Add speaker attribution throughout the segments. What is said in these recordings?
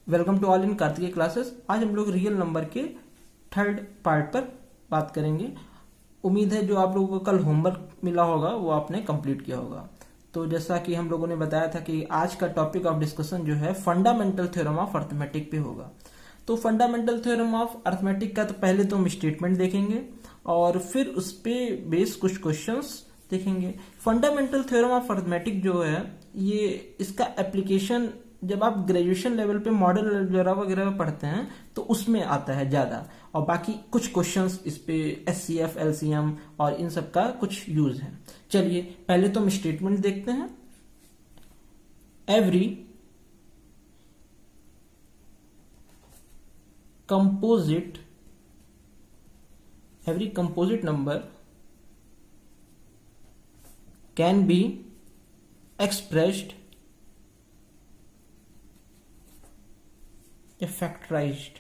Speaker 1: Welcome to all in Kartikeya classes. आज हम लोग रियल नंबर के थर्ड पार्ट पर बात करेंगे। उम्मीद है जो आप लोगों को कल होमवर्क मिला होगा वो आपने कंप्लीट किया होगा। तो जैसा कि हम लोगों ने बताया था कि आज का टॉपिक ऑफ डिस्कशन जो है फंडामेंटल थ्योरम ऑफ अर्थमेटिक पे होगा। तो फंडामेंटल थ्योरम ऑफ अर्थमेटिक का तो पहले तो हम स्टेटमेंट देखेंगे और फिर उस पे बेस कुछ क्वेश्चंस देखेंगे। फंडामेंटल थ्योरम ऑफ अर्थमेटिक जो है ये इसका एप्लीकेशन जब आप ग्रेजुएशन लेवल पे मॉडल अलजेब्रा वगैरह पढ़ते हैं तो उसमें आता है ज्यादा, और बाकी कुछ क्वेश्चंस इस पे एचसीएफ, एलसीएम और इन सब का कुछ यूज है। चलिए पहले तो हम स्टेटमेंट देखते हैं। Every composite number can B expressed factorized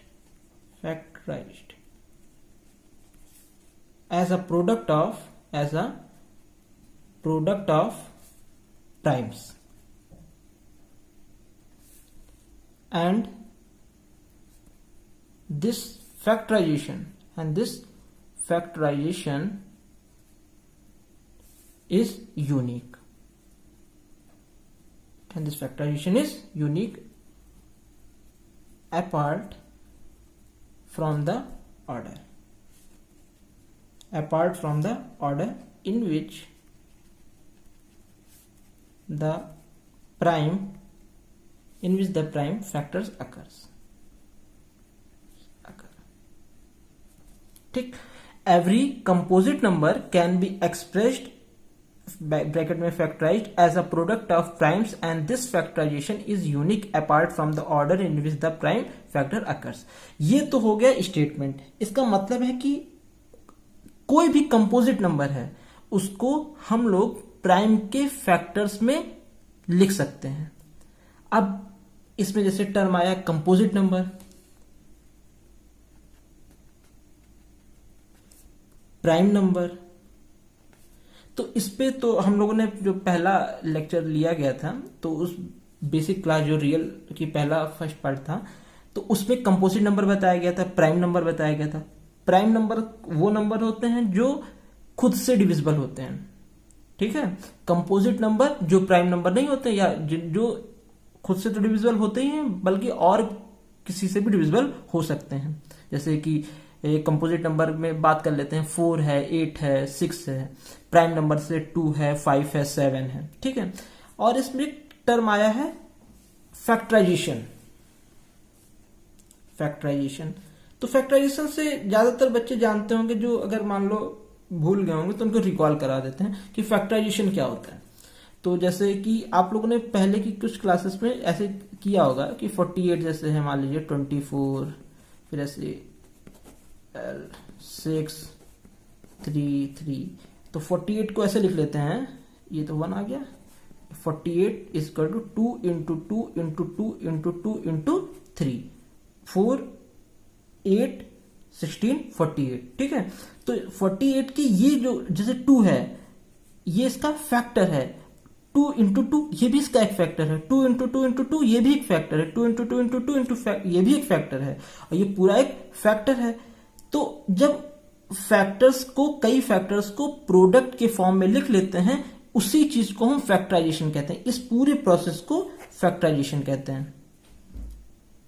Speaker 1: as a product of primes, and this factorization is unique, apart from the order in which the prime factors occurs. ठीक, every composite number can be expressed bracket में factorised as a product of primes and this factorisation is unique apart from the order in which the prime factor occurs. ये तो हो गया statement. इसका मतलब है कि कोई भी कंपोजिट नंबर है उसको हम लोग प्राइम के फैक्टर्स में लिख सकते हैं। अब इसमें जैसे टर्म आया कंपोजिट नंबर, प्राइम नंबर, तो इस पे तो हम लोगों ने जो पहला लेक्चर लिया गया था तो उस बेसिक क्लास जो रियल की फर्स्ट पार्ट था तो उसमें कंपोजिट नंबर बताया गया था, प्राइम नंबर बताया गया था। प्राइम नंबर वो नंबर होते हैं जो खुद से डिविजिबल होते हैं, ठीक है। कंपोजिट नंबर जो प्राइम नंबर नहीं होते या जो खुद से तो डिविजिबल होते ही हैं बल्कि और किसी से भी डिविजिबल हो सकते हैं। जैसे कि कंपोजिट नंबर में बात कर लेते हैं, 4 है, 8 है, 6 है। प्राइम नंबर से 2 है, 5 है, 7 है, ठीक है। और इसमें टर्म आया है फैक्टराइजेशन। तो फैक्टराइजेशन से ज्यादातर बच्चे जानते होंगे, जो अगर मान लो भूल गए होंगे तो उनको रिकॉल करा देते हैं कि फैक्टराइजेशन क्या होता है। तो जैसे कि आप लोगों ने पहले की कुछ क्लासेस में ऐसे किया होगा कि 48 जैसे है, मान लीजिए 24, फिर ऐसे 6 3 3, तो 48 को ऐसे लिख लेते हैं, ये तो 1 आ गया। 48 is equal to 2 into 2 into 2 into 2 into 3, 4 8 16 48, ठीक है। तो 48 की ये जो जैसे 2 है ये इसका फैक्टर है, 2 इंटू 2 ये भी इसका एक फैक्टर है, 2 इंटू 2 इंटू 2 ये भी एक फैक्टर है, 2 इंटू 2 इंटू 2 इंटू ये भी एक फैक्टर है, और ये पूरा एक फैक्टर है। तो जब फैक्टर्स को, कई फैक्टर्स को प्रोडक्ट के फॉर्म में लिख लेते हैं, उसी चीज को हम फैक्टराइजेशन कहते हैं। इस पूरे प्रोसेस को फैक्टराइजेशन कहते हैं।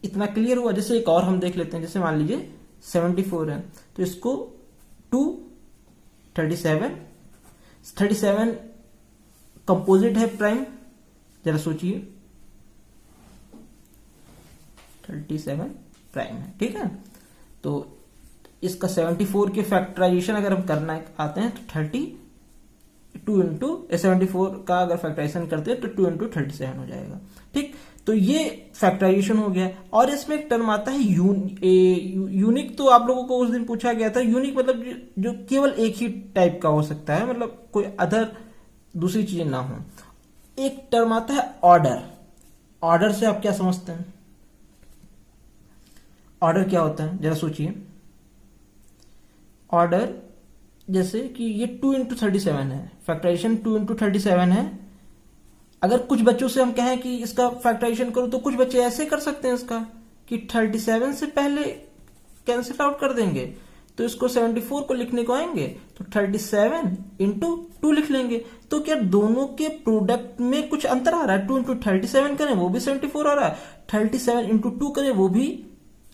Speaker 1: इतना क्लियर हुआ। जैसे एक और हम देख लेते हैं, जैसे मान लीजिए 74 है तो इसको 2 37 कंपोजिट है प्राइम, जरा सोचिए 37 प्राइम है, ठीक है। तो इसका 74 के फैक्टराइजेशन अगर हम करना आते हैं तो 32 इंटू 74 का अगर फैक्टराइजेशन करते हैं तो 2 इंटू 37 हो जाएगा, ठीक। तो ये फैक्टराइजेशन हो गया। और इसमें एक टर्म आता है यूनिक। तो आप लोगों को उस दिन पूछा गया था, यूनिक मतलब जो केवल एक ही टाइप का हो सकता है, मतलब कोई अदर दूसरी चीजें ना हो। एक टर्म आता है ऑर्डर से आप क्या समझते हैं? ऑर्डर क्या होता है जरा सोचिए। ऑर्डर जैसे कि ये 2 इंटू 37 है, फैक्टराइजेशन 2 इंटू 37 है। अगर कुछ बच्चों से हम कहें कि इसका फैक्टराइजेशन करो तो कुछ बच्चे ऐसे कर सकते हैं इसका, कि 37 से पहले कैंसिल आउट कर देंगे, तो इसको 74 को लिखने को आएंगे तो 37 इंटू 2 लिख लेंगे। तो क्या दोनों के प्रोडक्ट में कुछ अंतर आ रहा है? 2 इंटू 37 करें वो भी 74 आ रहा है, 37 इंटू 2 करें वो भी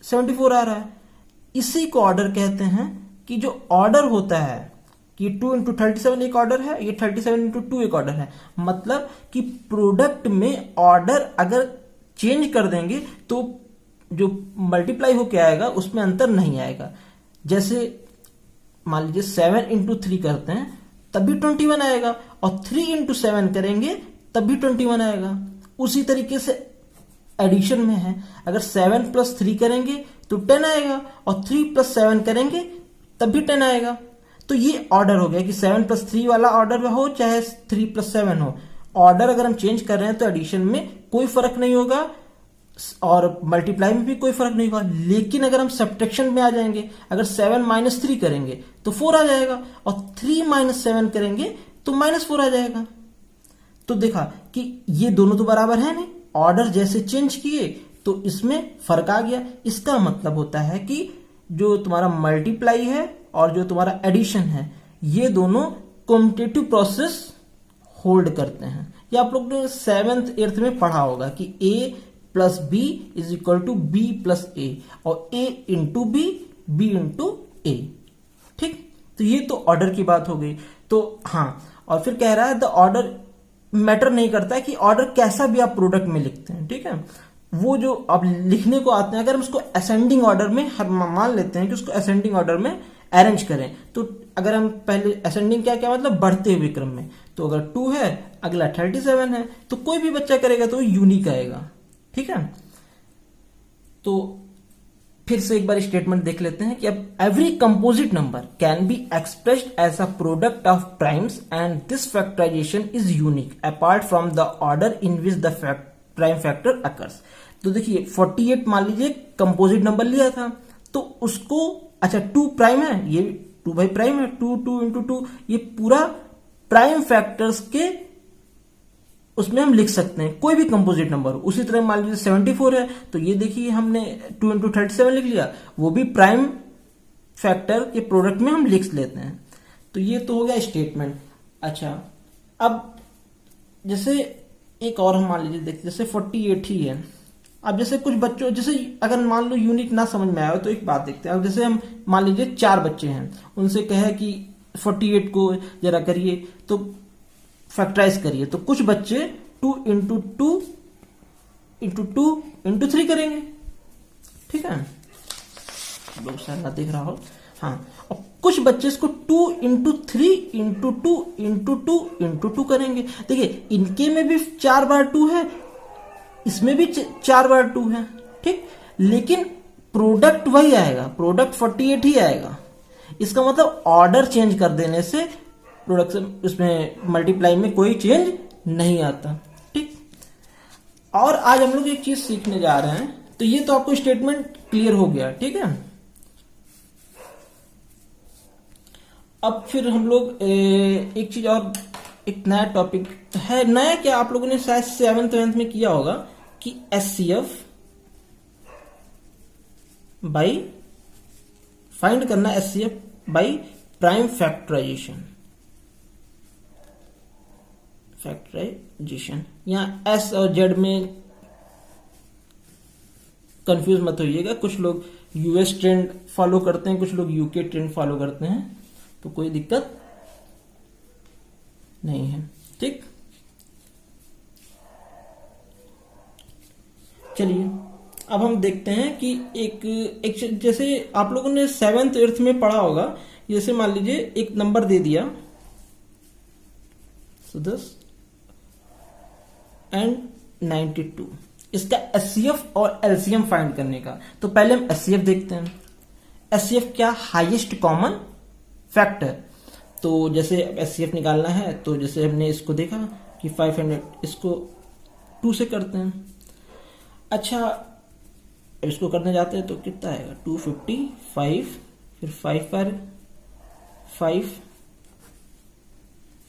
Speaker 1: 74 आ रहा है। इसी को ऑर्डर कहते हैं कि जो ऑर्डर होता है कि 2 इंटू 37 एक ऑर्डर है, ये 37 इंटू 2 एक ऑर्डर है। मतलब कि प्रोडक्ट में ऑर्डर अगर चेंज कर देंगे तो जो मल्टीप्लाई होके आएगा उसमें अंतर नहीं आएगा। जैसे मान लीजिए 7 इंटू 3 करते हैं तब भी 21 आएगा, और 3 इंटू 7 करेंगे तब भी 21 आएगा। उसी तरीके से एडिशन में है, अगर 7 प्लस 3 करेंगे तो 10 आएगा, और 3 प्लस 7 करेंगे तब भी 10 आएगा। तो ये ऑर्डर हो गया कि 7 प्लस 3 वाला ऑर्डर हो चाहे 3 प्लस 7 हो, ऑर्डर अगर हम चेंज कर रहे हैं तो एडिशन में कोई फर्क नहीं होगा और मल्टीप्लाई में भी कोई फर्क नहीं होगा। लेकिन अगर हम सब्ट्रैक्शन में आ जाएंगे, अगर 7 माइनस 3 करेंगे तो 4 आ जाएगा, और 3 माइनस 7 करेंगे तो -4 आ जाएगा। तो देखा कि ये दोनों तो बराबर है नहीं, ऑर्डर जैसे चेंज किए तो इसमें फर्क आ गया। इसका मतलब होता है कि जो तुम्हारा मल्टीप्लाई है और जो तुम्हारा एडिशन है ये दोनों कॉम्पिटेटिव प्रोसेस होल्ड करते हैं। ये आप लोग ने 7th 8th में पढ़ा होगा कि A plus B is equal to B plus A, और A into B into A. ठीक, तो ये तो ऑर्डर की बात हो गई। तो हाँ, और फिर कह रहा है द ऑर्डर मैटर नहीं करता है कि ऑर्डर कैसा भी आप प्रोडक्ट में लिखते हैं। ठीक है, वो जो अब लिखने को आते हैं, अगर हम उसको असेंडिंग ऑर्डर में मान लेते हैं कि उसको असेंडिंग ऑर्डर में अरेंज करें, तो अगर हम पहले असेंडिंग क्या क्या मतलब बढ़ते हुए क्रम में, तो अगर 2 है अगला 37 है तो कोई भी बच्चा करेगा तो यूनिक आएगा। ठीक है, तो फिर से एक बार स्टेटमेंट देख लेते हैं कि अब every composite number can be expressed as a product of primes and this factorisation is unique apart from the order in which the prime factor occurs. तो देखिए 48 मान लीजिए कंपोजिट नंबर लिया था, तो उसको अच्छा 2 प्राइम है, ये 2 बाई प्राइम है, 2 इंटू 2, ये पूरा प्राइम फैक्टर्स के उसमें हम लिख सकते हैं कोई भी कंपोजिट नंबर हो। उसी तरह मान लीजिए 74 है, तो ये देखिए हमने 2 इंटू 37 लिख लिया, वो भी प्राइम फैक्टर के प्रोडक्ट में हम लिख लेते हैं। तो ये तो हो गया स्टेटमेंट। अच्छा, अब जैसे एक और हम मान लीजिए देखते, जैसे 48 ही है। अब जैसे कुछ बच्चों, जैसे अगर मान लो यूनिक ना समझ में आया तो एक बात देखते हैं। अब जैसे हम मान लीजिए 4 बच्चे हैं, उनसे कहे कि 48 को जरा करिए तो फैक्टराइज करिए, तो कुछ बच्चे 2 इंटू 2 इंटू 2 इंटू 3 करेंगे। ठीक है, लोग शायद ना देख रहा हो। हाँ, और कुछ बच्चे इसको 2 इंटू 3 इंटू 2 इंटू 2 इंटू 2 करेंगे। देखिए इनके में भी 4 बार 2 है, इसमें भी 4 बार 2 है। ठीक, लेकिन प्रोडक्ट वही आएगा, प्रोडक्ट 48 ही आएगा। इसका मतलब ऑर्डर चेंज कर देने से प्रोडक्शन उसमें मल्टीप्लाई में कोई चेंज नहीं आता। ठीक, और आज हम लोग एक चीज सीखने जा रहे हैं, तो ये तो आपको स्टेटमेंट क्लियर हो गया। ठीक है, अब फिर हम लोग एक चीज और, एक नया टॉपिक है। नया क्या, आप लोगों ने शायद 7th 8th में किया होगा कि SCF बाई फाइंड करना, SCF बाई प्राइम फैक्टराइजेशन। यहां S और Z में कंफ्यूज मत होइएगा, कुछ लोग US ट्रेंड फॉलो करते हैं, कुछ लोग UK ट्रेंड फॉलो करते हैं, तो कोई दिक्कत नहीं है। ठीक, चलिए अब हम देखते हैं कि एक जैसे आप लोगों ने 7th 8th में पढ़ा होगा, जैसे मान लीजिए एक नंबर दे दिया 10 एंड 92, इसका SCF और LCM फाइंड करने का। तो पहले हम SCF देखते हैं। SCF क्या, हाईएस्ट कॉमन फैक्टर। तो जैसे SCF निकालना है, तो जैसे हमने इसको देखा कि 500, इसको 2 से करते हैं। अच्छा, इसको करने जाते हैं तो कितना आएगा, 255, फिर 5 पर 5,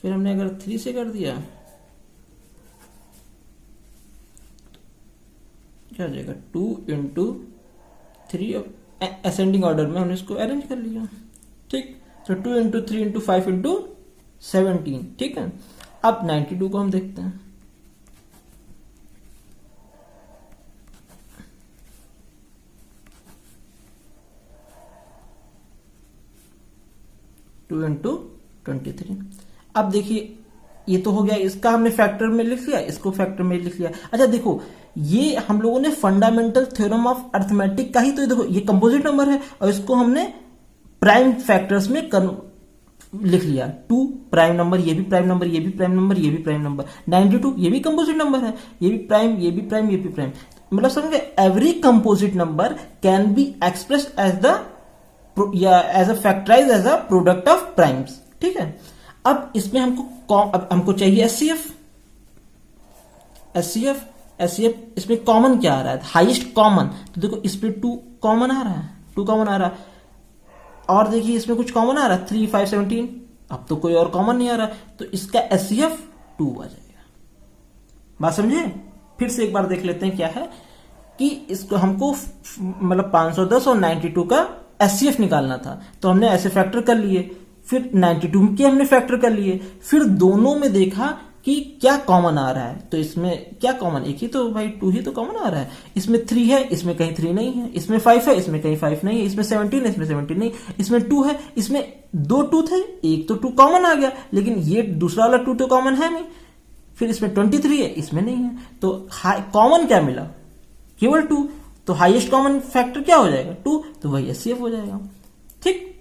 Speaker 1: फिर हमने अगर 3 से कर दिया क्या हो जाएगा, 2 इंटू 3 असेंडिंग ऑर्डर में हमने इसको अरेंज कर लिया, ठीक। तो 2 इंटू 3 इंटू 5 इंटू 17, ठीक है। अब 92 को हम देखते हैं। Two into 23। अब देखिए ये तो हो गया, इसका हमने फैक्टर में लिख लिया, इसको फैक्टर में लिख लिया। अच्छा देखो, ये हम लोगों ने फंडामेंटल थ्योरम ऑफ अरिथमेटिक का ही, तो देखो ये कंपोजिट नंबर है और इसको हमने प्राइम फैक्टर्स में लिख लिया। 2 प्राइम नंबर, ये भी प्राइम नंबर, ये भी प्राइम नंबर, ये भी प्राइम नंबर। 92 ये भी कंपोजिट नंबर है, ये भी प्राइम, ये भी प्राइम, ये भी प्राइम। मतलब समझे, every composite number can be express as the या as a factorise as a product of primes, ठीक है। अब इसमें हमको चाहिए एचसीएफ। इसमें कॉमन क्या आ रहा है, हाईएस्ट कॉमन। तो देखो इस पे 2 कॉमन आ रहा है, 2 कॉमन आ रहा है। और देखिए इसमें कुछ कॉमन आ रहा है, 3, 5, 17। अब तो कोई और कॉमन नहीं आ रहा, तो इसका एचसीएफ 2 आ जाएगा। बात समझे? फिर से एक बार देख लेते हैं क्या है कि इसको हमको मतलब 510 और 92 का एचसीएफ निकालना था, तो हमने ऐसे फैक्टर कर लिए। फिर 92 के हमने फैक्टर कर लिए, फिर दोनों में देखा कि क्या कॉमन आ रहा है। तो इसमें क्या कॉमन, एक ही तो भाई 2 ही तो कॉमन आ रहा है। इसमें 3 है, इसमें कहीं 3 नहीं है। इसमें 5 है, इसमें कहीं 5 नहीं है। इसमें 17 है, इसमें 17 नहीं। इसमें 2 है, इसमें 2 2 थे, एक तो 2 कॉमन आ गया, लेकिन ये दूसरा वाला 2 तो कॉमन है नहीं। फिर इसमें 23 है, इसमें नहीं है। तो कॉमन क्या मिला, केवल 2। तो हाईएस्ट कॉमन फैक्टर क्या हो जाएगा, 2। तो वही एचसीएफ हो जाएगा, ठीक।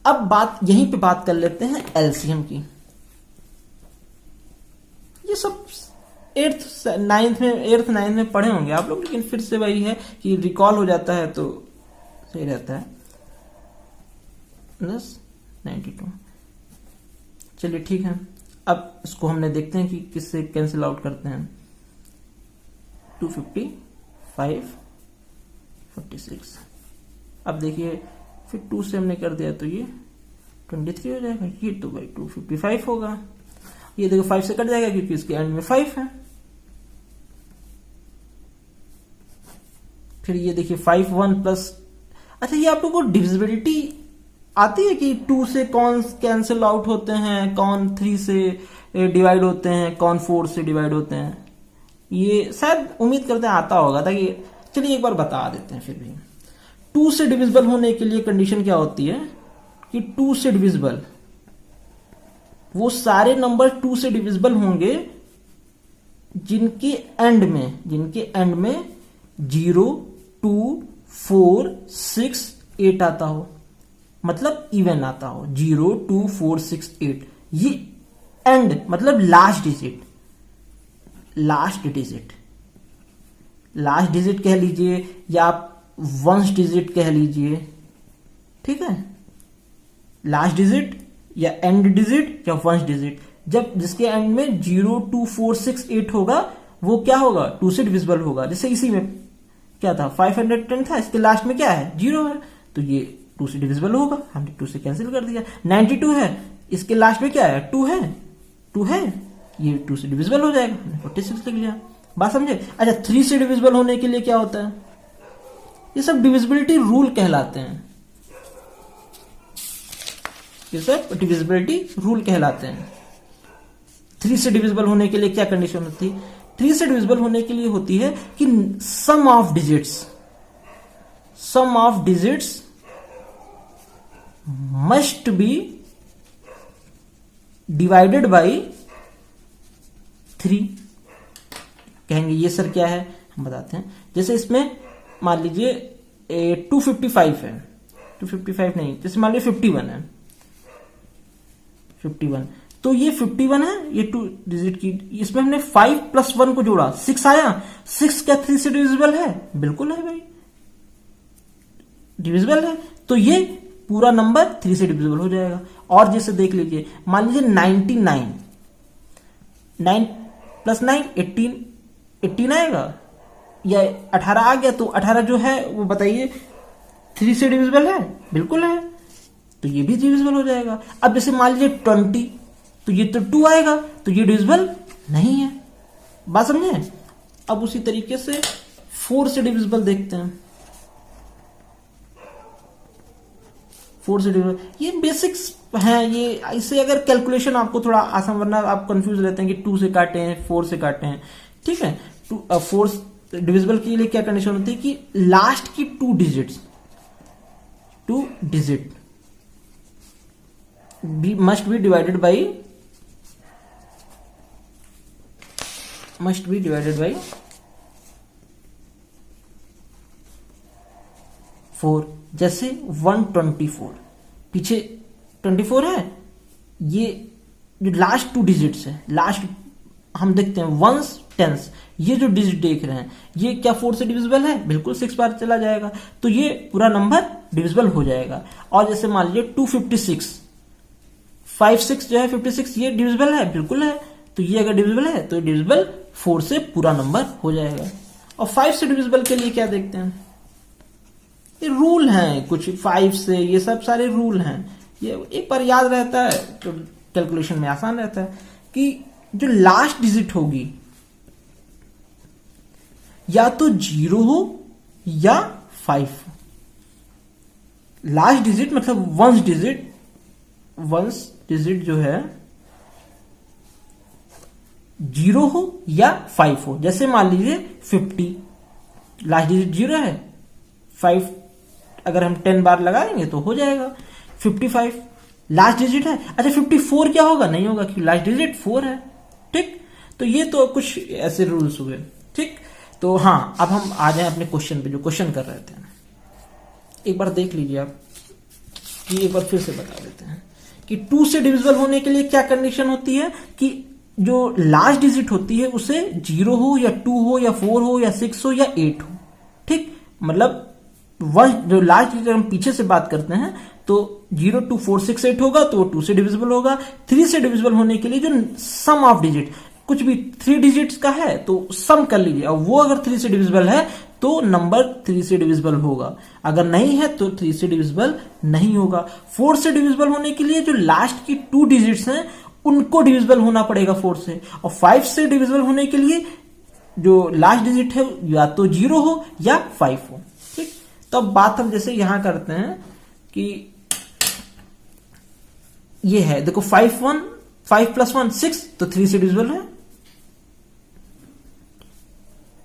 Speaker 1: अब बात यहीं पे बात कर लेते हैं एलसीएम की। ये सब 8th 9th में पढ़े होंगे आप लोग, लेकिन फिर से वही है कि रिकॉल हो जाता है तो सही रहता है। 92, चलिए ठीक है। अब इसको हमने देखते हैं कि किससे कैंसिल आउट करते हैं। 255, 46। अब देखिए फिर 2 से हमने कर दिया तो ये 23 हो जाएगा। ये तो भाई 255 होगा। ये देखो 5 से कट जाएगा क्योंकि इसके एंड में 5 है। फिर ये देखिए 5 1 प्लस। अच्छा ये आप लोगों को डिविजिबिलिटी आती है कि 2 से कौन कैंसिल आउट होते हैं, कौन 3 से डिवाइड होते हैं, कौन 4 से डिवाइड होते हैं। ये शायद उम्मीद करते हैं आता होगा, ताकि चलिए एक बार बता देते हैं। फिर भी 2 से डिविजिबल होने के लिए कंडीशन क्या होती है कि 2 से डिविजिबल, वो सारे नंबर 2 से डिविजिबल होंगे जिनके एंड में 0 2 4 6 8 आता हो, मतलब इवन आता हो। 0 2 4 6 8 ये एंड मतलब लास्ट डिजिट कह लीजिए या आप वंस डिजिट कह लीजिए, ठीक है। लास्ट डिजिट या एंड डिजिट या वंस डिजिट, जब जिसके एंड में 0 2 4 6 8 होगा वो क्या होगा, 2 से डिविजिबल होगा। जैसे इसी में क्या था 510 था, इसके लास्ट में क्या है 0 है, तो ये 2 से डिविजिबल होगा। हमने 2 से कैंसिल कर दिया। 92 है, इसके लास्ट में क्या है 2 है, ये 2 से डिविजिबल हो जाएगा। हमने 46 लिख लिया। बात समझे? अच्छा 3 से डिविजिबल होने के लिए क्या होता है, ये सब डिविजिबिलिटी रूल कहलाते हैं। ये सब डिविजिबिलिटी रूल कहलाते हैं। 3 से डिविजिबल होने के लिए क्या कंडीशन होती है, 3 से डिविजिबल होने के लिए होती है कि sum of digits must be divided by 3। कहेंगे ये सर क्या है, हम बताते हैं। जैसे इसमें मान लीजिए 255 है, 255 नहीं, जैसे मान लीजिए 51 है, 51, तो ये 51 है, ये 2 डिजिट की। इसमें हमने 5 + 1 को जोड़ा, 6 आया। 6 क्या 3 से डिविजिबल है? बिल्कुल है भाई, डिविजिबल है। तो ये पूरा नंबर 3 से डिविजिबल हो जाएगा। और जैसे देख लीजिए, मान लीजिए 99, 9 + 9 18 आएगा या 18 आ गया, तो 18 जो है वो बताइए 3 से डिविजिबल है? बिल्कुल है, तो ये भी डिविजिबल हो जाएगा। अब जैसे मान लीजिए 20, तो ये तो 2 आएगा, तो ये डिविजिबल नहीं है। बात समझे? अब उसी तरीके से 4 से डिविजिबल देखते हैं। 4 से डिविजिबल, ये बेसिक्स हैं। ये इससे अगर कैलकुलेशन आपको थोड़ा आसान, वरना आप कंफ्यूज रहते हैं कि 2 से काटे हैं 4 से काटे हैं, ठीक है। 4 डिविजिबल के लिए क्या कंडीशन होती है कि लास्ट की 2 digit must be divided by 4। जैसे 124, पीछे 24 है, ये जो लास्ट 2 डिजिट्स है, लास्ट हम देखते हैं वंस टेंस, ये जो डिजिट देख रहे हैं ये क्या 4 से डिविजिबल है? बिल्कुल 6 बार चला जाएगा, तो ये पूरा नंबर डिविजिबल हो जाएगा। और जैसे मान लीजिए 256, 56 जो है 56, ये डिविजिबल है? बिल्कुल है। तो ये अगर डिविजिबल है तो डिविजिबल 4 से पूरा नंबर हो जाएगा। और 5 से डिविजिबल के लिए क्या देखते हैं? ये रूल हैं कुछ 5 से, ये सब सारे रूल हैं, ये एक बार याद रहता है तो कैलकुलेशन में आसान रहता है कि जो लास्ट डिजिट होगी या तो 0 हो या 5 हो। लास्ट डिजिट मतलब वंस डिजिट जो है 0 हो या 5 हो। जैसे मान लीजिए 50, लास्ट डिजिट 0 है, 5 अगर हम 10 बार लगाएंगे तो हो जाएगा। 55 लास्ट डिजिट है, अच्छा 54 क्या होगा? नहीं होगा क्योंकि लास्ट डिजिट 4 है, ठीक। तो ये तो कुछ ऐसे रूल्स हुए, ठीक। तो हाँ, अब हम आ जाए अपने क्वेश्चन पे, जो क्वेश्चन कर रहे थे। एक बार देख लीजिए आप, कि एक बार फिर से बता देते हैं कि 2 से डिविजिबल होने के लिए क्या कंडीशन होती है कि जो लास्ट डिजिट होती है उसे 0 हो या 2 हो या 4 हो या 6 हो या 8 हो, ठीक। मतलब जो लास्ट डिजिट हम पीछे से बात करते हैं तो 0 2 4 6 8 होगा तो 2 से डिविजिबल होगा। 3 से डिविजिबल होने के लिए जो सम ऑफ डिजिट, कुछ भी 3 डिजिट्स का है तो सम कर लीजिए, और वो अगर 3 से डिविजिबल है तो नंबर 3 से डिविजिबल होगा, अगर नहीं है तो 3 से डिविजिबल नहीं होगा। 4 से डिविजिबल होने के लिए जो लास्ट की 2 डिजिट्स हैं उनको डिविजिबल होना पड़ेगा 4 से, और 5 से डिविजिबल होने के लिए जो लास्ट डिजिट है या तो 0 हो या 5 हो, ठीक। तो अब बात हम जैसे यहां करते हैं कि ये है, देखो 5 + 1 6, तो 3 से डिविजिबल है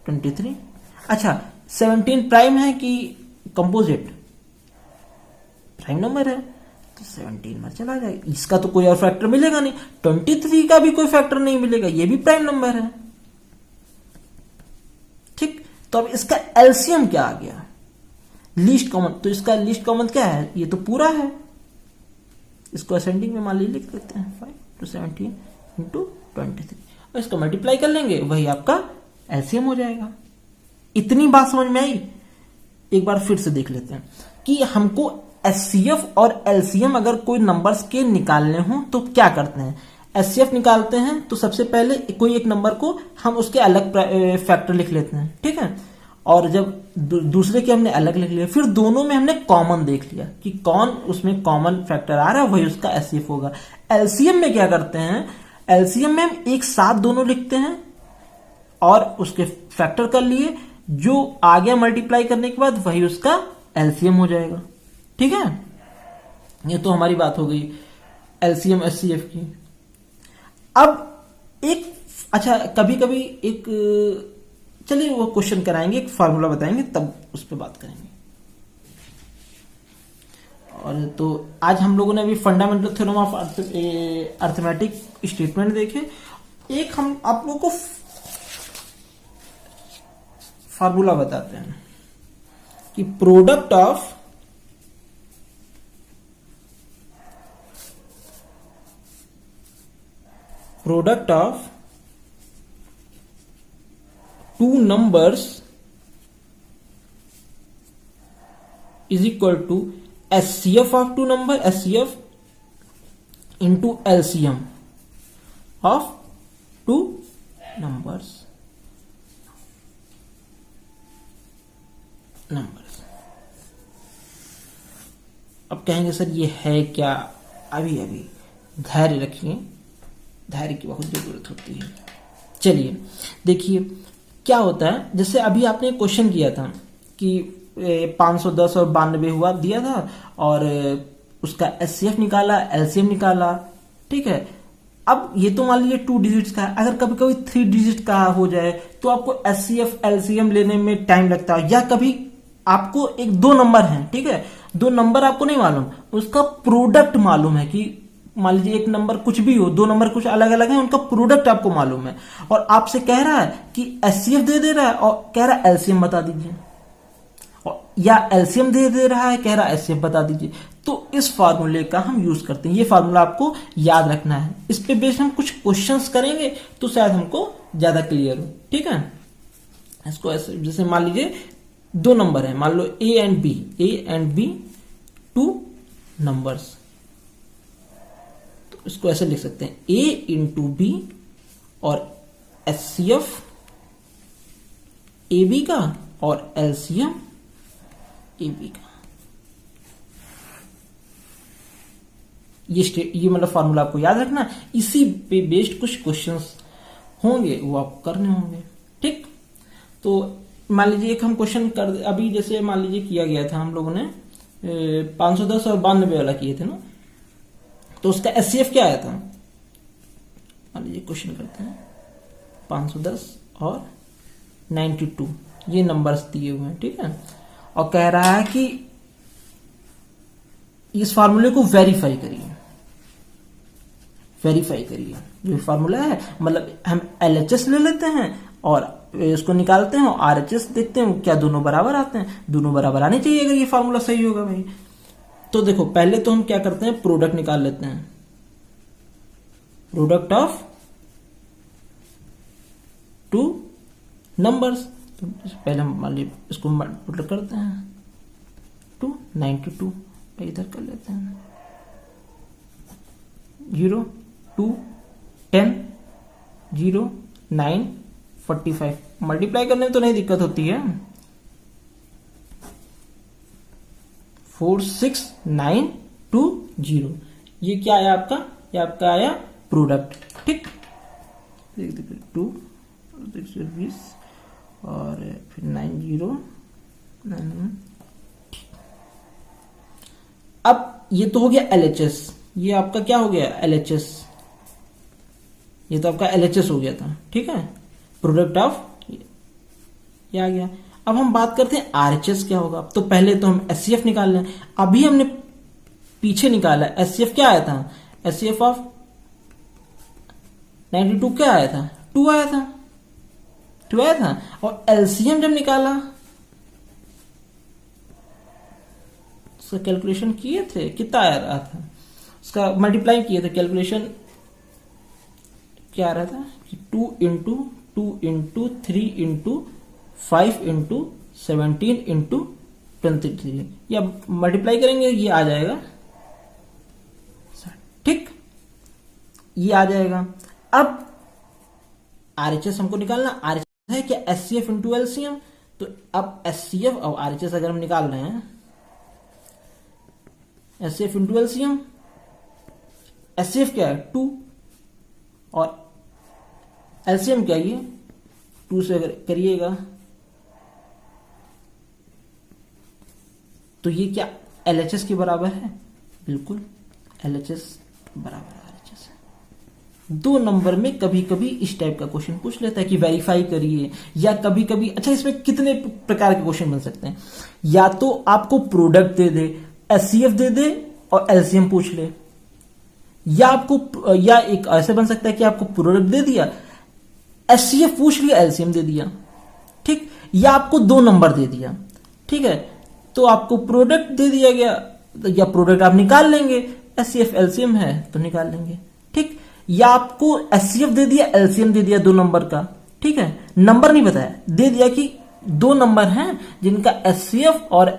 Speaker 1: 23। अच्छा 17 प्राइम है कि कंपोजिट? प्राइम नंबर है तो 17 में चला जाएगा, इसका तो कोई और फैक्टर मिलेगा नहीं। 23 का भी कोई फैक्टर नहीं मिलेगा, ये भी प्राइम नंबर है, ठीक। तो अब इसका एलसीएम क्या आ गया? Least common. तो इसका लीस्ट कॉमन क्या है? ये तो पूरा है, इसको असेंडिंग में मान लीजिए लिख देते हैं 5 to 17 × 23, और इसको मल्टीप्लाई कर लेंगे, वही आपका एलसीएम हो जाएगा। इतनी बात समझ में आई? एक बार फिर से देख लेते हैं कि हमको एचसीएफ और एलसीएम अगर कोई नंबर्स के निकालने हो तो क्या करते हैं। एचसीएफ निकालते हैं तो सबसे पहले कोई एक नंबर को हम उसके अलग फैक्टर लिख लेते हैं, ठीक है। और जब दूसरे के हमने अलग लिख लिया, फिर दोनों में हमने कॉमन देख लिया कि कौन उसमें कॉमन फैक्टर आ रहा है, वही उसका एचसीएफ होगा। एलसीएम में क्या करते हैं? एलसीएम में हम एक साथ दोनों लिखते हैं और उसके फैक्टर कर लिए, जो आ गया मल्टीप्लाई करने के बाद वही उसका एलसीएम हो जाएगा, ठीक है। ये तो हमारी बात हो गई एलसीएम एचसीएफ की। अब एक अच्छा कभी कभी एक, चलिए वो क्वेश्चन कराएंगे, एक फार्मूला बताएंगे तब उस पर बात करेंगे। और तो आज हम लोगों ने अभी fundamental theorem of arithmetic statement देखे। एक हम आप लोगों को फार्मूला बताते हैं कि product of two numbers is equal to HCF of two number, HCF into LCM of two numbers. अब कहेंगे सर ये है क्या? अभी धैर्य रखिए, धैर्य की बहुत जरूरत होती है। चलिए देखिए क्या होता है। जैसे अभी आपने क्वेश्चन किया था कि 510 और 92 हुआ दिया था, और उसका एचसीएफ निकाला, एलसीएम निकाला, ठीक है। अब ये तो मान लीजिए 2 डिजिट्स का है, अगर कभी कभी 3 डिजिट का हो जाए तो आपको एचसीएफ एलसीएम लेने में टाइम लगता है, या कभी आपको एक 2 नंबर है, ठीक है, 2 नंबर आपको नहीं मालूम, उसका प्रोडक्ट मालूम है कि मान लीजिए एक नंबर कुछ भी हो, 2 नंबर कुछ अलग अलग है, उनका प्रोडक्ट आपको मालूम है, और आपसे कह रहा है कि एचसीएफ दे रहा है और कह रहा है एलसीएम बता दीजिए, या एलसीएम दे रहा है, कह रहा है एचसीएफ बता दीजिए। तो इस फार्मूले का हम यूज करते हैं, ये फार्मूला आपको याद रखना है। इस पे बेस्ड हम कुछ क्वेश्चंस करेंगे तो शायद हमको ज्यादा क्लियर हो, ठीक है। इसको ऐसे, जैसे मान लीजिए 2 नंबर है, मान लो ए एंड बी 2 नंबर्स, तो इसको ऐसे लिख सकते हैं ए इंटू बी और एचसीएफ ए बी का और एलसीएम ए बी का। ये मतलब फार्मूला आपको याद रखना, इसी पे बेस्ड कुछ क्वेश्चंस होंगे वो आपको करने होंगे, ठीक। तो मान लीजिए एक हम क्वेश्चन कर, अभी जैसे मान लीजिए किया गया था हम लोगों ने 510 और 92 वाला किए थे ना, तो उसका एचसीएफ क्या आया था। मान लीजिए क्वेश्चन करते हैं 510 और 92, ये नंबर्स दिए हुए हैं, ठीक है, और कह रहा है कि इस फार्मूले को वेरीफाई करिए। जो फार्मूला है, मतलब हम एलएचएस ले लेते हैं और इसको निकालते हैं और आरएचएस देखते हैं क्या दोनों बराबर आते हैं। दोनों बराबर आने चाहिए अगर ये फार्मूला सही होगा भाई। तो देखो पहले तो हम क्या करते हैं, प्रोडक्ट निकाल लेते हैं, प्रोडक्ट ऑफ 2 नंबर्स। तो पहले हम मान लीजिए इसको मल्टीप्लाई करते हैं 292, इधर कर लेते हैं 0 2 10 0 9 45। मल्टीप्लाई करने में तो नहीं दिक्कत होती है। 4 6 9 2 0, ये क्या आया आपका, ये आपका आया प्रोडक्ट, ठीक। 2 20 और फिर 90 9। अब ये तो हो गया एलएचएस, ये आपका क्या हो गया एलएचएस, ये तो आपका एलएचएस हो गया था, ठीक है, प्रोडक्ट ऑफ ये आ गया। अब हम बात करते हैं आरएचएस क्या होगा। तो पहले तो हम एचसीएफ निकाल लें, अभी हमने पीछे निकाला, एचसीएफ क्या आया था, एचसीएफ ऑफ 92 क्या आया था, 2 आया था, 2 आया था। और एलसीएम जब निकाला, उसका कैलकुलेशन किए थे, कितना आ रहा था, उसका मल्टीप्लाई किए थे, कैलकुलेशन क्या आ रहा था कि 2 into 2 into 3 into 5 into 17 into 23, या मल्टीप्लाई करेंगे ये आ जाएगा, ठीक, ये आ जाएगा। अब आरएचएस हमको निकालना, आरएचएस है क्या एचसीएफ इंटू एलसीएम। तो अब एचसीएफ और आरएचएस अगर हम निकाल रहे हैं, एचसीएफ इंटू एलसीएम, एचसीएफ क्या है 2 और एलसीएम क्या है ये 2 से अगर करिएगा तो ये क्या एलएचएस के बराबर है, बिल्कुल एलएचएस बराबर आरएचएस है। 2 नंबर में कभी कभी इस टाइप का क्वेश्चन पूछ लेता है कि वेरीफाई करिए, या कभी कभी, अच्छा इसमें कितने प्रकार के क्वेश्चन बन सकते हैं, या तो आपको प्रोडक्ट दे दे, एचसीएफ दे दे और एलसीएम पूछ ले, या आपको, या एक ऐसे बन सकता है कि आपको प्रोडक्ट दे दिया, एचसीएफ पूछ लिया, एलसीएम दे दिया, ठीक, या आपको 2 नंबर दे दिया, ठीक है, तो आपको प्रोडक्ट दे दिया गया, या प्रोडक्ट आप निकाल लेंगे, एचसीएफ एलसीएम है तो निकाल लेंगे, ठीक, या आपको एचसीएफ दे दिया, एलसीएम दे दिया 2 नंबर का, ठीक है, नंबर नहीं बताया, दे दिया कि 2 नंबर हैं जिनका एचसीएफ और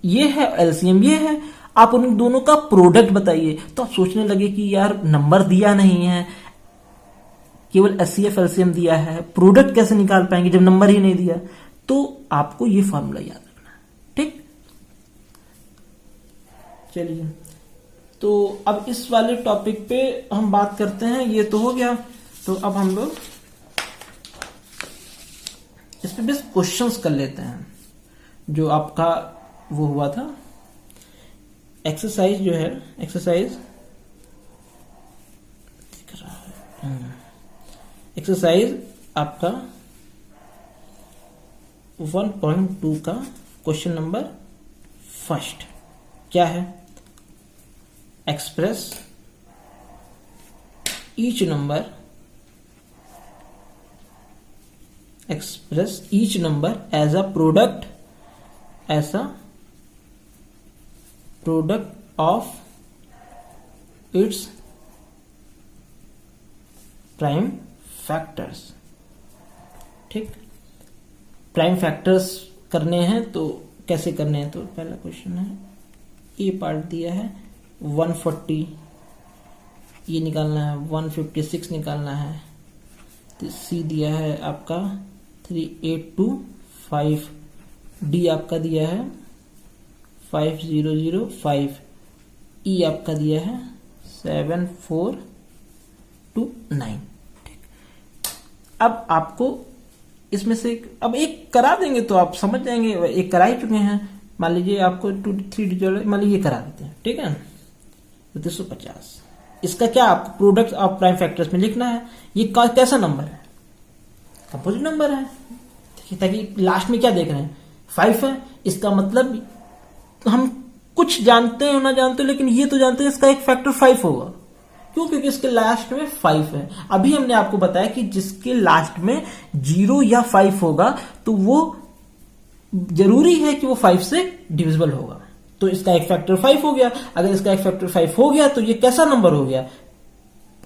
Speaker 1: ये है, एलसीएम ये है, आप उन दोनों का प्रोडक्ट बताइए। तो आप सोचने लगे कि यार नंबर दिया नहीं है, केवल एचसीएफ एलसीएम दिया है, प्रोडक्ट कैसे निकाल पाएंगे जब नंबर ही नहीं दिया। तो आपको ये फॉर्मूला याद रखना है, ठीक। चलिए, तो अब इस वाले टॉपिक पे हम बात करते हैं, ये तो हो गया। तो अब हम लोग इस पे बस क्वेश्चंस कर लेते हैं, जो आपका वो हुआ था एक्सरसाइज जो है, एक्सरसाइज दिख रहा है, एक्सरसाइज आपका 1.2 का क्वेश्चन नंबर फर्स्ट क्या है? Express each number, express each number as a product of its prime factors। ठीक, प्राइम फैक्टर्स करने हैं तो कैसे करने हैं? तो पहला क्वेश्चन है, ये पार्ट दिया है 140, ये निकालना है 156 निकालना है, तो सी दिया है आपका 3825, डी आपका दिया है 5005, ई आपका दिया है 7429। ठीक, अब आपको इसमें से अब एक करा देंगे तो आप समझ जाएंगे, एक करा ही चुके हैं। मान लीजिए आपको 2 3 डिजिट, मान लीजिए ये करा देते हैं, ठीक है, 3250। इसका क्या आपको प्रोडक्ट ऑफ प्राइम फैक्टर्स में लिखना है। ये कैसा नंबर है? कंपोजिट नंबर है, ताकि लास्ट में क्या देख रहे हैं, 5 है। इसका मतलब हम कुछ जानते हैं ना जानते हैं, लेकिन ये तो जानते हैं इसका एक फैक्टर 5 होगा। क्यों? क्योंकि इसके लास्ट में 5 है। अभी हमने आपको बताया कि जिसके लास्ट में 0 या 5 होगा तो वो जरूरी है कि वो 5 से डिविजिबल होगा। तो इसका एक फैक्टर 5 हो गया। अगर इसका एक फैक्टर 5 हो गया तो ये कैसा नंबर हो गया?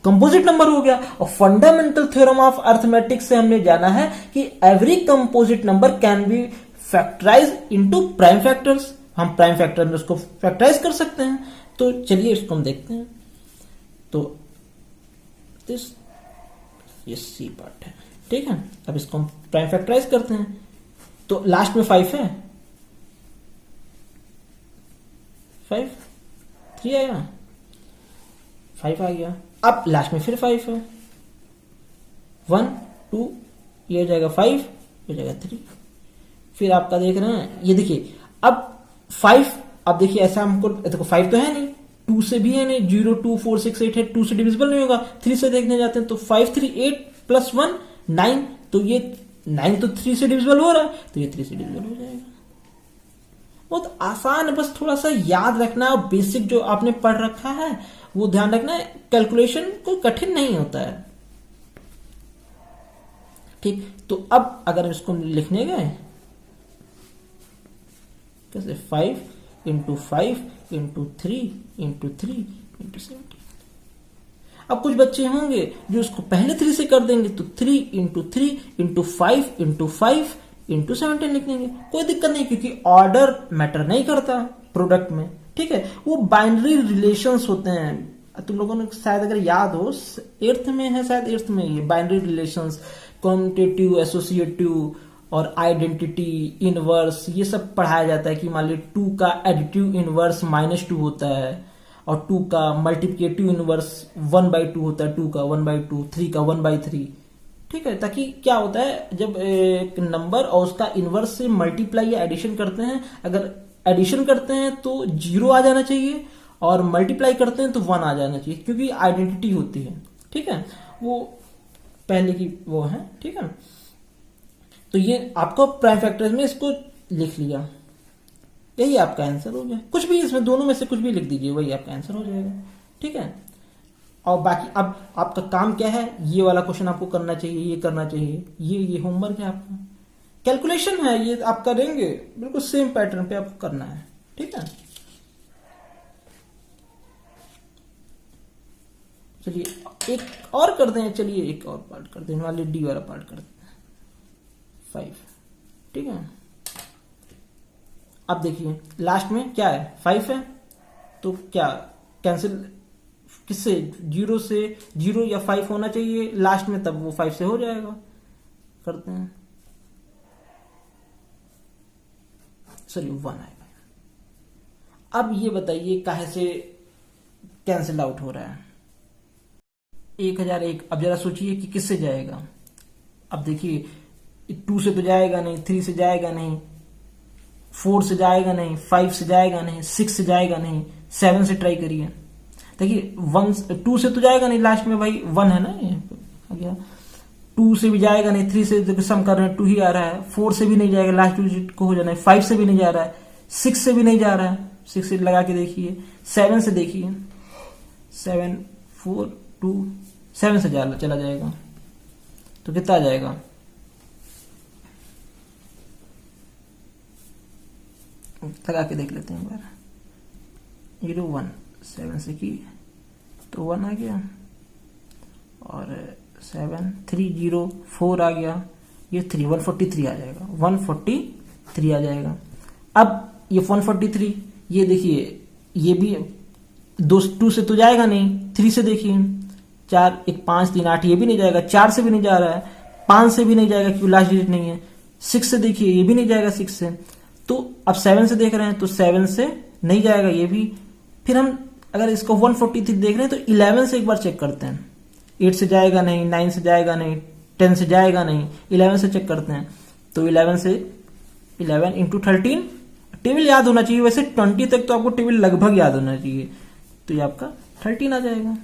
Speaker 1: कंपोजिट नंबर हो गया। और फंडामेंटल थ्योरम ऑफ अर्थमेटिक्स से हमने जाना है कि every composite number can be factorise into prime factors. हम प्राइम फैक्टर में उसको फैक्टराइज कर सकते हैं। तो चलिए इसको हम देखते हैं। तो ये सी पार्ट है, ठीक है। अब इसको हम प्राइम फैक्टराइज करते हैं। तो लास्ट में 5 है, 5 3 आया, 5 आ गया। अब लास्ट में फिर 5 है, 1 2, ये हो जाएगा 5, ये हो जाएगा 3। फिर आपका देख रहे हैं, ये देखिए अब 5, अब देखिए ऐसा हमको देखो 5 तो है नहीं, 2 से भी है नहीं, 0 2 4 6 8 है, 2 से डिविजिबल नहीं होगा। 3 से देखने जाते हैं तो 5 3 8 प्लस 1 9, तो ये 9 तो 3 से डिविजिबल हो रहा है, तो ये 3 से डिविजिबल हो जाएगा। बहुत आसान है, बस थोड़ा सा याद रखना। बेसिक जो आपने पढ़ रखा है वो ध्यान रखना है। कैलकुलेशन कोई कठिन नहीं होता है, ठीक। तो अब अगर इसको लिखने गए कैसे, 5 इंटू 5 इंटू 3 इंटू 3 इंटू 17। अब कुछ बच्चे होंगे जो इसको पहले 3 से कर देंगे, तो 3 इंटू 3 इंटू 5 इंटू 5 इंटू 17 लिख देंगे। कोई दिक्कत नहीं, क्योंकि ऑर्डर मैटर नहीं करता प्रोडक्ट में, ठीक है। वो बाइनरी रिलेशंस होते हैं। तुम लोगों ने शायद अगर याद हो, 8th में है शायद, 8th में ये बाइनरी रिलेशंस, कॉम्यूटेटिव, एसोसिएटिव और आइडेंटिटी, इनवर्स, ये सब पढ़ाया जाता है। कि मान लीजिए 2 का एडिटिव इनवर्स -2 होता है, और 2 का मल्टीप्लिकेटिव इनवर्स 1/2 होता है, 2 का 1/2, 3 का 1/3, ठीक है। ताकि क्या होता है, जब एक नंबर और उसका इनवर्स से मल्टीप्लाई या एडिशन करते हैं, अगर एडिशन करते हैं तो 0 आ जाना चाहिए, और मल्टीप्लाई करते हैं तो 1 आ जाना चाहिए, क्योंकि आइडेंटिटी होती है, ठीक है। वो पहले की वो है, ठीक है। तो ये आपको प्राइम फैक्टर्स में इसको लिख लिया, यही आपका आंसर हो गया। कुछ भी इसमें दोनों में से कुछ भी लिख दीजिए, वही आपका आंसर हो जाएगा, ठीक है। और बाकी अब आपका काम क्या है, ये वाला क्वेश्चन आपको करना चाहिए, ये करना चाहिए, ये होमवर्क है आपका। कैलकुलेशन है, ये आप करेंगे बिल्कुल सेम पैटर्न पे आपको करना है, ठीक है। चलिए एक और कर दें, चलिए एक और पार्ट कर दें, मान लीजिए डी वाला पार्ट कर दें, 5, ठीक है। अब देखिए लास्ट में क्या है, 5 है, तो क्या कैंसिल किससे, 0 से, 0 या 5 होना चाहिए लास्ट में, तब वो 5 से हो जाएगा। करते हैं, सॉरी 1 आएगा। अब ये बताइए काहे से कैंसिल आउट हो रहा है 1001। अब जरा सोचिए कि किससे जाएगा। अब देखिए 2 से तो जाएगा नहीं, 3 से जाएगा नहीं, 4 से जाएगा नहीं, 5 से जाएगा नहीं, 6 से जाएगा नहीं, 7 से ट्राई करिए। देखिए 2 से तो जाएगा नहीं, लास्ट में भाई 1 है ना, ये आ गया। 2 से भी जाएगा नहीं, 3 से देखो सम कर रहे हैं 2 ही आ रहा है। 4 से भी नहीं जाएगा, लास्ट डिजिट को हो जाना है। 5 से भी नहीं जा रहा है, 6 से भी नहीं जा रहा है, 6 से लगा के देखिए। 7 से देखिए, 7 4 2 7 से चला जाएगा, तो कितना आ जाएगा? लगा के देख लेते हैं एक बार। 0 1 7 से की तो 1 आ गया, और 7 3 0 4 आ गया, ये 3 143 आ जाएगा, 143 आ जाएगा। अब ये 143, ये देखिए ये भी 2 से तो जाएगा नहीं। 3 से देखिए, 4 1 5 3 8, ये भी नहीं जाएगा। 4 से भी नहीं जा रहा है, 5 से भी नहीं जाएगा क्योंकि लास्ट डिजिट नहीं है। 6 से देखिए, ये भी नहीं जाएगा 6 से। तो अब 7 से देख रहे हैं तो 7 से नहीं जाएगा ये भी। फिर हम अगर इसको 143 देख रहे हैं तो 11 से एक बार चेक करते हैं। 8 से जाएगा नहीं, 9 से जाएगा नहीं, 10 से जाएगा नहीं, 11 से चेक करते हैं। तो 11 से 11 इंटू 13, टेबल याद होना चाहिए वैसे 20 तक तो आपको टेबल लगभग याद होना चाहिए। तो ये आपका 13 आ जाएगा।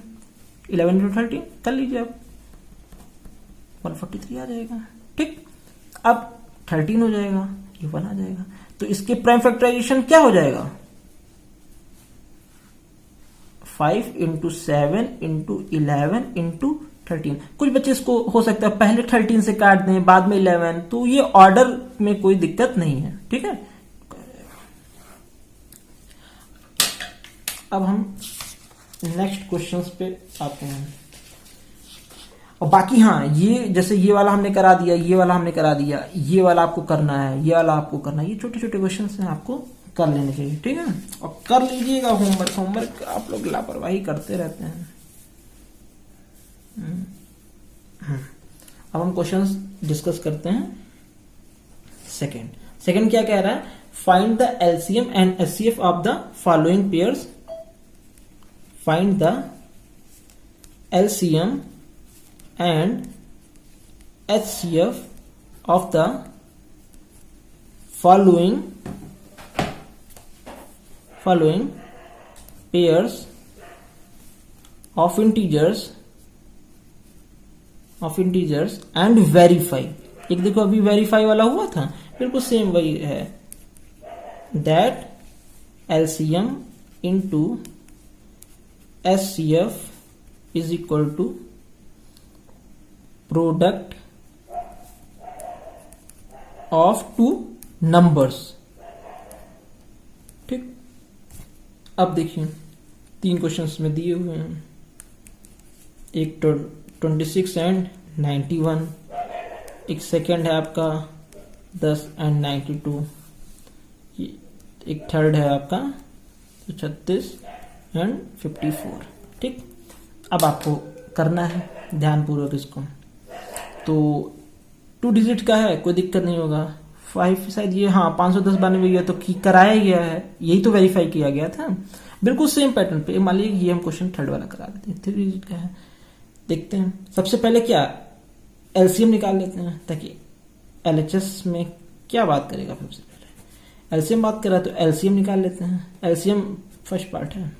Speaker 1: 11 इंटू 13 कर लीजिए आप, 143 आ जाएगा। ठीक, अब 13 हो जाएगा, ये 1 आ जाएगा। तो इसके प्राइम फैक्टराइजेशन क्या हो जाएगा? 5 इंटू 7 इंटू 11 इंटू 13। कुछ बच्चे इसको हो सकता है पहले 13 से काट दें बाद में 11, तो ये ऑर्डर में कोई दिक्कत नहीं है। ठीक है, अब हम नेक्स्ट क्वेश्चंस पे आते हैं। और बाकी हाँ, ये जैसे ये वाला हमने करा दिया, ये वाला हमने करा दिया, ये वाला आपको करना है, ये वाला आपको करना है। ये छोटे छोटे क्वेश्चन हैं, आपको कर लेने चाहिए। ठीक है, और कर लीजिएगा होमवर्क आप लोग लापरवाही करते रहते हैं। अब हम क्वेश्चंस डिस्कस करते हैं। सेकंड क्या कह रहा है? Find the LCM and HCF of the following pairs. Find the LCM and HCF of the following pairs of integers and verify। एक देखो अभी verify वाला हुआ था, बिल्कुल सेम वही है। that LCM into HCF is equal to product of 2 numbers. ठीक, अब देखिए 3 क्वेश्चंस में दिए हुए हैं। एक 26 एंड 91, एक सेकंड है आपका 10 एंड 92, एक थर्ड है आपका 36 एंड 54। ठीक, अब आपको करना है ध्यानपूर्वक इसको। तो 2 डिजिट का है, कोई दिक्कत नहीं होगा। 5 शायद ये, हाँ 510 92 गया तो कराया गया है, यही तो वेरीफाई किया गया था। बिल्कुल सेम पैटर्न पे मान लीजिए ये हम क्वेश्चन थर्ड वाला करा देते हैं। 3 डिजिट का है, देखते हैं। सबसे पहले क्या एलसीएम निकाल लेते हैं, ताकि एलएचएस में क्या बात करेगा। सबसे पहले एलसीएम बात कर रहा है तो एलसीएम निकाल लेते हैं। एलसीएम फर्स्ट पार्ट है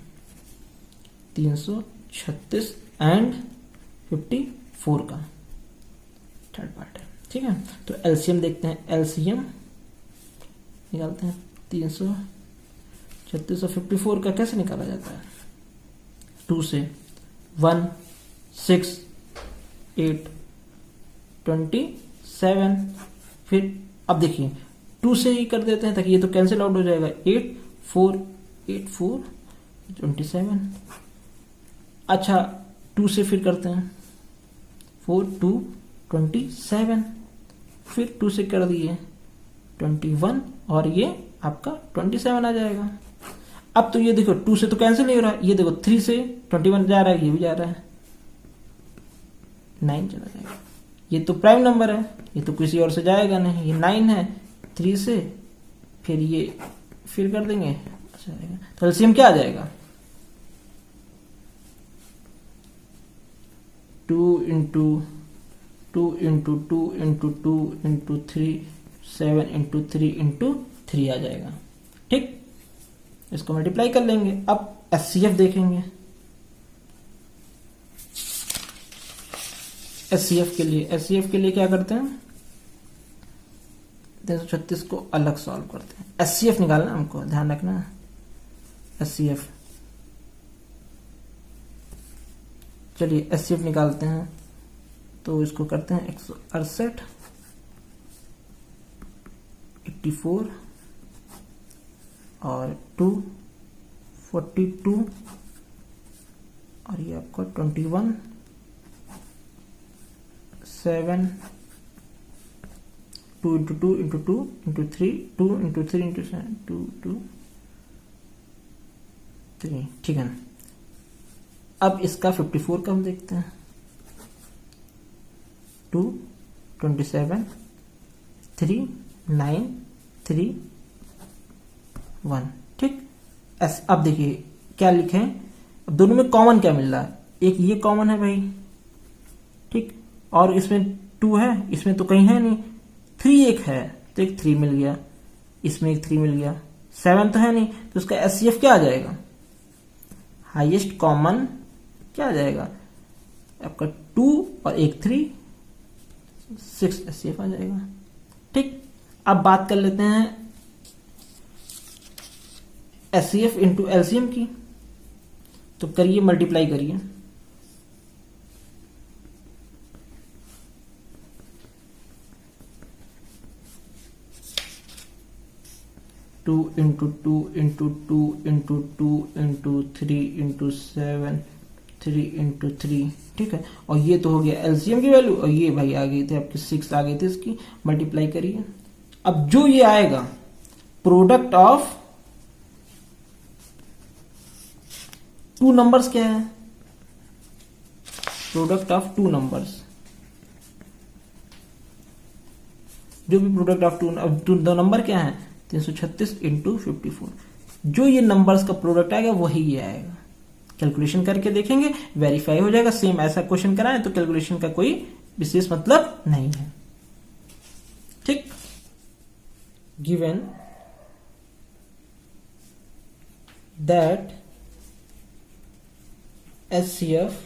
Speaker 1: 336 एंड 54 का थर्ड पार्ट है। ठीक है, तो एलसीएम देखते हैं। एलसीएम निकालते हैं। 336 और 54 का कैसे निकाला जाता है? 2 से 1 6 8 27। फिर अब देखिए 2 से ही कर देते हैं ताकि ये तो कैंसिल आउट हो जाएगा। 8 4 8 4 27। अच्छा 2 से फिर करते हैं 4 2 27। फिर 2 से कर दिए 21 और ये आपका 27 आ जाएगा। अब तो ये देखो 2 से तो कैंसिल नहीं हो रहा है, ये देखो 3 से 21 जा रहा है, ये भी जा रहा है, 9 चला जाएगा। ये तो प्राइम नंबर है, ये तो किसी और से जाएगा नहीं, ये 9 है। 3 से फिर ये फिर कर देंगे, अच्छा आएगा। तो एलसीएम क्या आ जाएगा? 2 into 2 into 2 into 2 into 3 7 into 3 into 3 आ जाएगा। ठीक, इसको मल्टीप्लाई कर लेंगे। अब एचसीएफ देखेंगे। एचसीएफ के लिए क्या करते हैं, 336 को अलग सॉल्व करते हैं। एचसीएफ निकालना हमको, ध्यान रखना। एचसीएफ, चलिए एचसीएफ निकालते हैं। तो इसको करते हैं 168, 84 और 2, 42 और ये आपका 21, 7, 2 into 2 into 2 into 3, 2 into 3 into 7, 2 2 3, ठीक है। अब इसका 54 का हम देखते हैं। 2, 27, 3, 9, 3, 1, ठीक। अब देखिए क्या लिखे हैं, अब दोनों में कॉमन क्या मिल रहा है, एक ये कॉमन है भाई, ठीक, और इसमें 2 है, इसमें तो कहीं है नहीं। 3 एक है तो एक 3 मिल गया, इसमें एक 3 मिल गया। 7 तो है नहीं, तो उसका एचसीएफ क्या आ जाएगा, हाईएस्ट कॉमन क्या आ जाएगा आपका 2 और एक 3, 6 एचसीएफ आ जाएगा, ठीक। अब बात कर लेते हैं एचसीएफ इंटू एलसीएम की। तो करिए, मल्टीप्लाई करिए। Two into 2 into 2 into 2 into 3 into 7, 3 into 3, ठीक है। और ये तो हो गया एलसीएम की वैल्यू, और ये भाई आ गई थी आपकी 6 आ गई थी इसकी। मल्टीप्लाई करिए। अब जो ये आएगा प्रोडक्ट ऑफ 2 नंबर्स क्या है, प्रोडक्ट ऑफ 2 नंबर्स, जो भी प्रोडक्ट ऑफ 2 नंबर क्या है 336 इंटू 54। जो ये नंबर्स का प्रोडक्ट आएगा वही ये आएगा। कैलकुलेशन करके देखेंगे, वेरीफाई हो जाएगा। सेम ऐसा क्वेश्चन कराएं तो कैलकुलेशन का कोई विशेष मतलब नहीं है, ठीक। गिवन दैट एचसीएफ,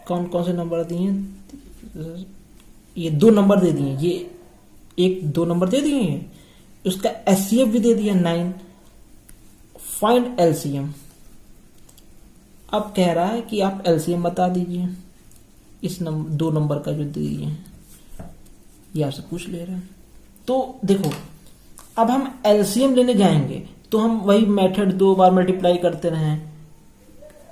Speaker 1: कौन कौन से नंबर दिए, ये 2 नंबर दे दिए, ये 1-2 नंबर दे दिए हैं, उसका एचसीएफ भी दे दिया 9। Find LCM. अब कह रहा है कि आप एलसीएम बता दीजिए इस 2 नंबर का जो दे दिए हैं, ये आपसे पूछ ले रहा है। तो देखो, अब हम एलसीएम लेने जाएंगे तो हम वही मेथड 2 बार मल्टीप्लाई करते रहें,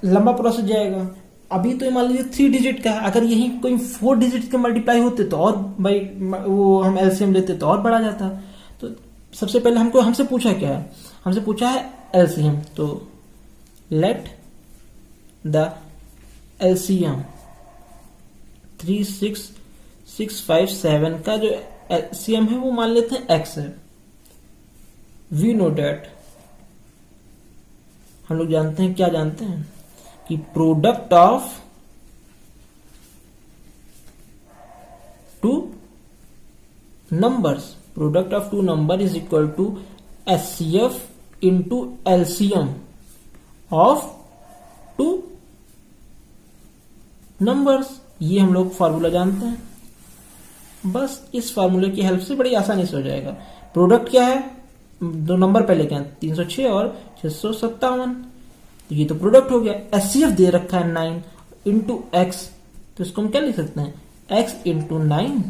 Speaker 1: लंबा प्रोसेस जाएगा। अभी तो मान लीजिए 3 डिजिट का है, अगर यही कोई 4 डिजिट के मल्टीप्लाई होते तो और भाई वो हम एलसीएम लेते तो और बढ़ा जाता। तो सबसे पहले हमसे पूछा क्या है, हमसे पूछा है एलसीएम। तो लेट द एलसीएम 36657 का जो एलसीएम है वो मान लेते हैं x है। वी नो डेट, हम लोग जानते हैं, क्या जानते हैं कि product of 2 numbers, product of 2 number is equal to HCF into LCM of 2 numbers. ये हम लोग फॉर्मूला जानते हैं। बस इस फार्मूले की हेल्प से बड़ी आसानी से हो जाएगा। प्रोडक्ट क्या है, 2 नंबर पहले क्या है 306 और 657, तो ये तो प्रोडक्ट हो गया। एचसीएफ दे रखा है 9 इंटू एक्स, तो इसको हम क्या लिख सकते हैं, x इंटू 9,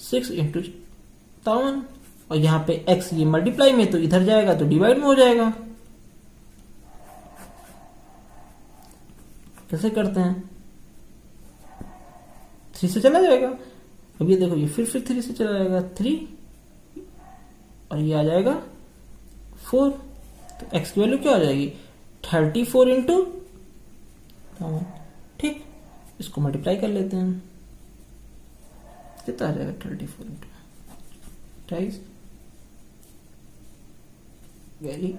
Speaker 1: 6 इंटू 57, और यहां पे x ये मल्टीप्लाई में तो इधर जाएगा तो डिवाइड में हो जाएगा। कैसे करते हैं, 3 से चला जाएगा। अब ये देखो, ये फिर 3 से चला जाएगा, 3 और ये आ जाएगा 4, तो x की वैल्यू क्या हो जाएगी 34 इंटू, ठीक। इसको मल्टीप्लाई कर लेते हैं, कितना आ जाएगा 34 इंटू 28, वेरी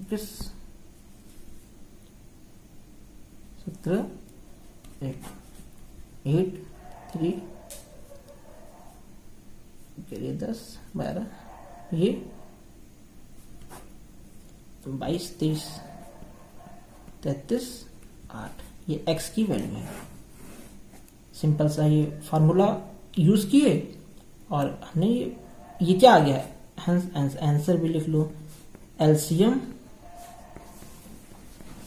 Speaker 1: बस 17 1 8 3 चलिए 10 12 ये 22 23 33 8 ये x की वैल्यू है। सिंपल सा ये फार्मूला यूज किए और हमने ये क्या आ गया है, आंसर भी लिख लो। एलसीएम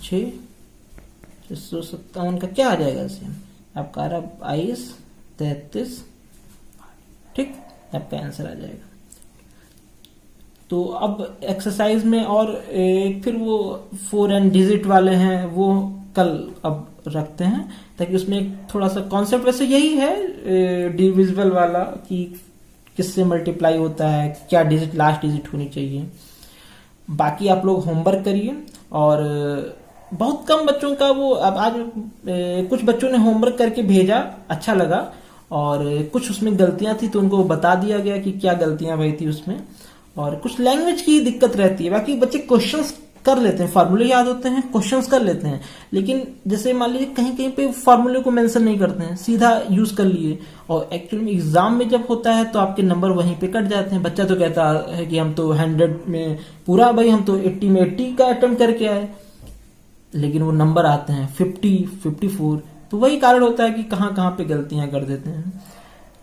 Speaker 1: 657 का क्या आ जाएगा एलसीएम आपका आ रहा 22 33, ठीक, आपका आंसर आ जाएगा। तो अब एक्सरसाइज में और फिर वो 4n डिजिट वाले हैं वो कल अब रखते हैं, ताकि उसमें एक थोड़ा सा कॉन्सेप्ट वैसे यही है डिविजिबल वाला कि किससे मल्टीप्लाई होता है, क्या डिजिट लास्ट डिजिट होनी चाहिए। बाकी आप लोग होमवर्क करिए और बहुत कम बच्चों का वो अब आज कुछ बच्चों ने होमवर्क करके भेजा, अच्छा लगा, और कुछ उसमें गलतियां थी तो उनको बता दिया गया कि क्या गलतियां हुई थी उसमें, और कुछ लैंग्वेज की दिक्कत रहती है। बाकी बच्चे क्वेश्चंस कर लेते हैं, फार्मूले याद होते हैं, क्वेश्चंस कर लेते हैं, लेकिन जैसे मान लीजिए कहीं कहीं पे फार्मूले को मेंशन नहीं करते हैं, सीधा यूज कर लिए, और एक्चुअली में एग्जाम में जब होता है तो आपके नंबर वहीं पे कट जाते हैं। बच्चा तो कहता है कि हम तो 100 में पूरा, भाई हम तो 80 में 80 का अटेम्प्ट करके आए, लेकिन वो नंबर आते हैं 50 54। तो वही कारण होता है कि कहाँ कहाँ पे गलतियां कर देते हैं।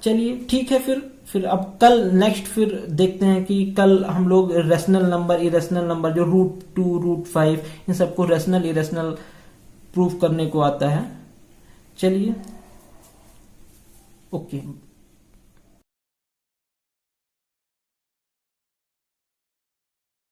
Speaker 1: चलिए ठीक है, फिर अब कल नेक्स्ट फिर देखते हैं कि कल हम लोग रेशनल नंबर, इरेशनल नंबर, जो √2 √5 इन सबको रेशनल इरेशनल प्रूफ करने को आता है। चलिए ओके।